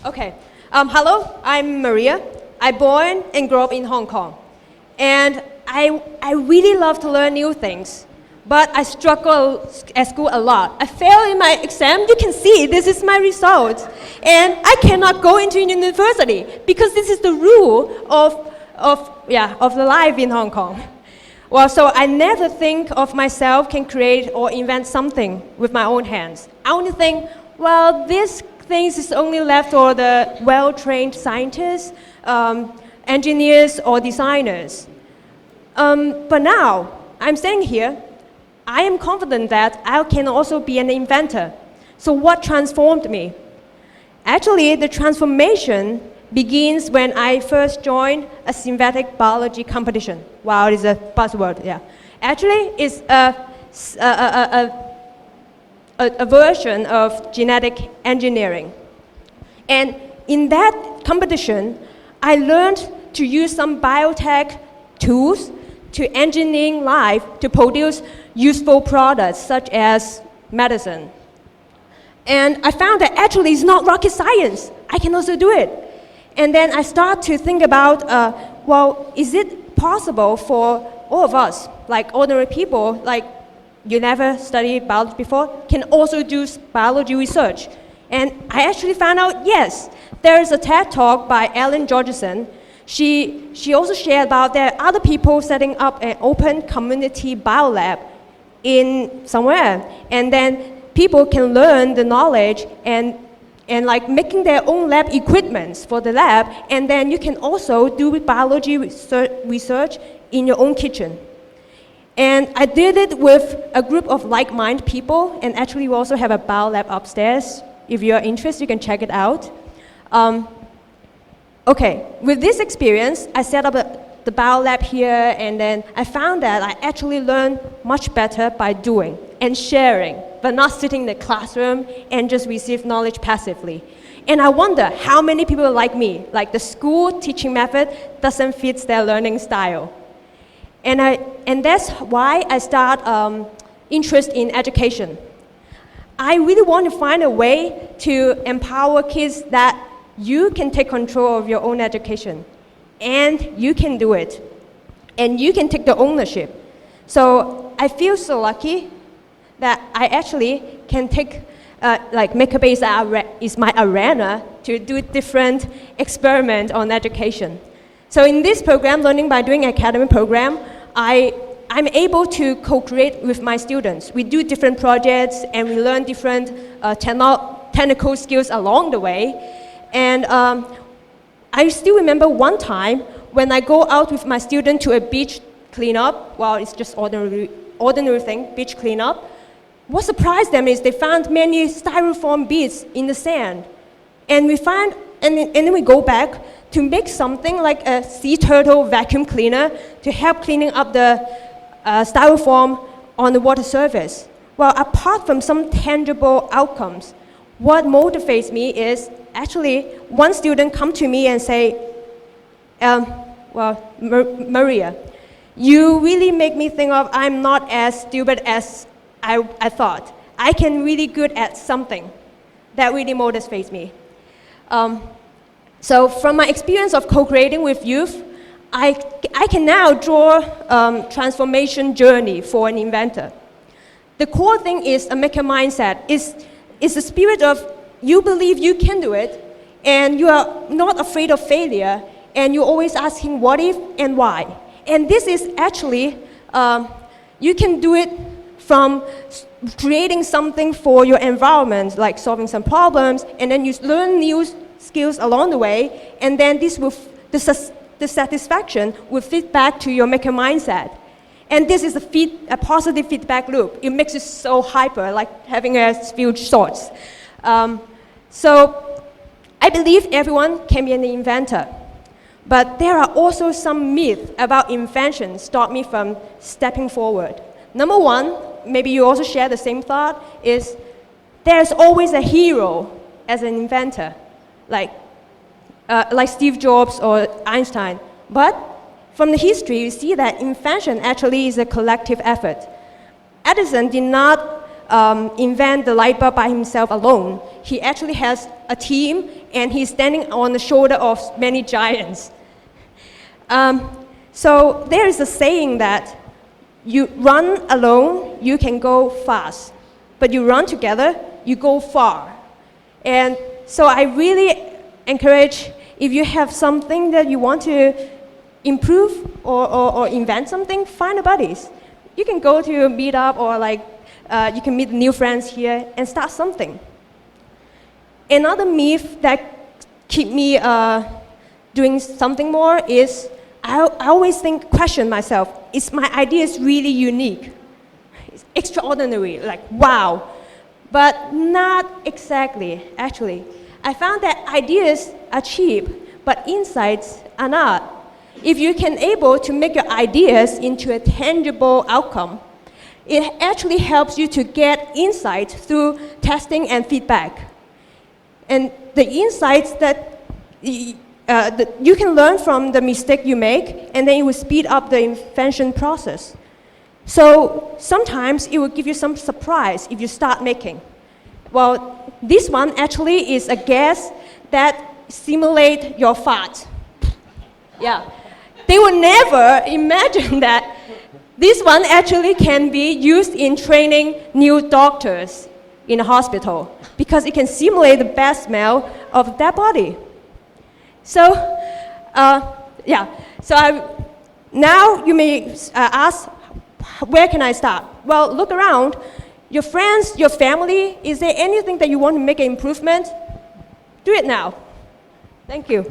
Okay. Hello, I'm Maria. I born and grew up in Hong Kong. And I really love to learn new things. But I struggle at school a lot. I fail in my exam. You can see this is my result. And I cannot go into university because this is the rule of the life in Hong Kong. Well, so I never think of myself can create or invent something with my own hands. I only think, well, this things is only left for the well-trained scientists, engineers, or designers. But now, I'm saying here, I am confident that I can also be an inventor. So what transformed me? Actually, the transformation begins when I first joined a synthetic biology competition. Wow, it is a buzzword, yeah. Actually, it's a version of genetic engineering. And in that competition, I learned to use some biotech tools to engineering life to produce useful products such as medicine. And I found that actually it's not rocket science. I can also do it. And then I start to think about, well, is it possible for all of us, like ordinary people, like you never studied biology before, can also do biology research? And I actually found out, yes, there is a TED Talk by Ellen Georgeson. She also shared about there are other people setting up an open community biolab in somewhere. And then people can learn the knowledge and like making their own lab equipments for the lab, and then you can also do biology research in your own kitchen. And I did it with a group of like-minded people, and actually we also have a biolab upstairs. If you're interested, you can check it out. Okay, with this experience, I set up the biolab here, and then I found that I actually learned much better by doing and sharing, but not sitting in the classroom and just receive knowledge passively. And I wonder how many people like me, like the school teaching method doesn't fit their learning style. And that's why I start interest in education. I really want to find a way to empower kids that you can take control of your own education, and you can do it, and you can take the ownership. So I feel so lucky that I actually can take, like Makerbase is my arena to do different experiments on education. So in this program, Learning by Doing Academy program, I'm able to co-create with my students. We do different projects and we learn different technical skills along the way. And I still remember one time when I go out with my student to a beach cleanup. Well, it's just ordinary thing, beach cleanup. What surprised them is they found many styrofoam beads in the sand. And then we go back to make something like a sea turtle vacuum cleaner to help cleaning up the styrofoam on the water surface. Well, apart from some tangible outcomes, what motivates me is actually one student come to me and say, Maria, you really make me think of I'm not as stupid as I thought. I can really good at something. That really motivates me. So from my experience of co-creating with youth, I can now draw transformation journey for an inventor. The core thing is a maker mindset. It's the spirit of you believe you can do it, and you are not afraid of failure, and you're always asking what if and why. And this is actually, you can do it from creating something for your environment, like solving some problems, and then you learn new skills along the way, and then the satisfaction will feed back to your maker mindset. And this is a positive feedback loop. It makes it so hyper, like having a few shorts. So I believe everyone can be an inventor. But there are also some myths about invention stop me from stepping forward. Number one, maybe you also share the same thought, is there's always a hero as an inventor, like Steve Jobs or Einstein. But from the history, you see that invention actually is a collective effort. Edison did not invent the light bulb by himself alone. He actually has a team, and he's standing on the shoulder of many giants. So there is a saying that you run alone, you can go fast, but you run together, you go far. And so I really encourage, if you have something that you want to improve or invent something, find a buddies. You can go to a meetup or you can meet new friends here and start something. Another myth that keep me doing something more is I always question myself, is my idea really unique? It's extraordinary, like wow. But not exactly, actually. I found that ideas are cheap, but insights are not. If you can able to make your ideas into a tangible outcome, it actually helps you to get insight through testing and feedback. And the insights that you can learn from the mistake you make, and then it will speed up the invention process. So sometimes it will give you some surprise if you start making. Well, this one actually is a gas that simulates your fart. Yeah. They would never imagine that this one actually can be used in training new doctors in a hospital because it can simulate the bad smell of that body. So, now you may ask, where can I start? Well, look around. Your friends, your family, is there anything that you want to make an improvement? Do it now. Thank you.